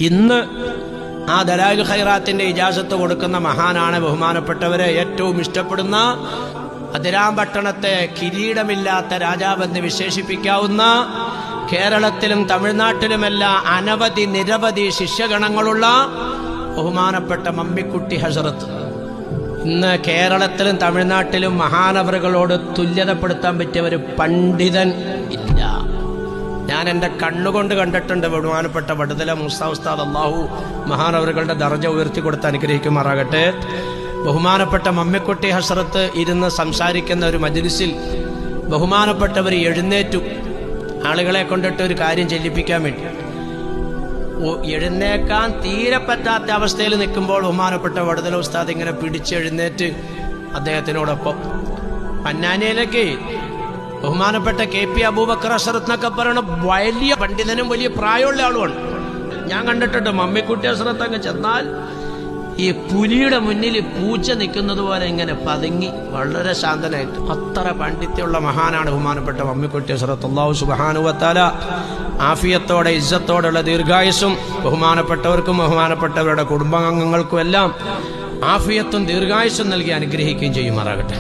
ഇന്ന് ആ ദലായിൽ ഖൈറാത്തിന്റെ ഇജാസത്ത് കൊടുക്കുന്ന മഹാനാണ് ബഹുമാനപ്പെട്ടവരെ ഏറ്റവും ഇഷ്ടപ്പെടുന്ന അതിരാമ്പട്ടണത്തെ കിരീടമില്ലാത്ത രാജാവെന്ന് വിശേഷിപ്പിക്കാവുന്ന കേരളത്തിലും തമിഴ്നാട്ടിലുമെല്ലാം അനവധി നിരവധി ശിഷ്യഗണങ്ങളുള്ള ബഹുമാനപ്പെട്ട മമ്മിക്കുട്ടി ഹസ്രത്ത്. ഇന്ന് കേരളത്തിലും തമിഴ്നാട്ടിലും മഹാനവറുകളോട് തുല്യതപ്പെടുത്താൻ പറ്റിയ ഒരു പണ്ഡിതൻ ഇല്ല. ഞാൻ എൻ്റെ കണ്ണുകൊണ്ട് കണ്ടിട്ടുണ്ട്. ബഹുമാനപ്പെട്ട വടുതല മൂസാ ഉസ്താദ് അല്ലാഹു മഹാനവറുകളുടെ ദർജ ഉയർത്തി കൊടുത്ത് അനുഗ്രഹിക്കുമാറാകട്ടെ. ബഹുമാനപ്പെട്ട മമ്മിക്കുട്ടി ഹസ്രത്ത് ഇരുന്ന് സംസാരിക്കുന്ന ഒരു മജ്ലിസിൽ ബഹുമാനപ്പെട്ടവർ എഴുന്നേറ്റു ആളുകളെ കൊണ്ടിട്ട് ഒരു കാര്യം ചെല്ലിപ്പിക്കാൻ വേണ്ടി. എഴുന്നേക്കാൻ തീരെ പറ്റാത്ത അവസ്ഥയിൽ നിൽക്കുമ്പോൾ ബഹുമാനപ്പെട്ട വടുതല ഉസ്താദ് ഇങ്ങനെ പിടിച്ചെഴുന്നേറ്റ് അദ്ദേഹത്തിനോടൊപ്പം പന്നാനിയിലേക്ക് ബഹുമാനപ്പെട്ട KP അബൂബക്കർ ഹസ്രത്ത് എന്നൊക്കെ പറയുന്ന വലിയ പണ്ഡിതനും വലിയ പ്രായമുള്ള ആളുമാണ്. ഞാൻ കണ്ടിട്ടുണ്ട് മമ്മിക്കുട്ടി ഹസ്രത്ത് അങ്ങ് ചെന്നാൽ ഈ പുലിയുടെ മുന്നിൽ പൂച്ച നിൽക്കുന്നത് പോലെ ഇങ്ങനെ പതുങ്ങി വളരെ ശാന്തനായിട്ട് അത്ര പാണ്ഡിത്യമുള്ള മഹാനാണ് ബഹുമാനപ്പെട്ട മമ്മിക്കുട്ടി ഹസ്രത്ത്. അല്ലാഹു സുബ്ഹാനഹു വ തആല ആഫിയത്തോടെ ഇസ്സത്തോടെയുള്ള ദീർഘായുസ്സും ബഹുമാനപ്പെട്ടവർക്കും ബഹുമാനപ്പെട്ടവരുടെ കുടുംബാംഗങ്ങൾക്കും എല്ലാം ആഫിയത്തും ദീർഘായുസ്സും നൽകി അനുഗ്രഹിക്കുകയും ചെയ്യുമാറാകട്ടെ.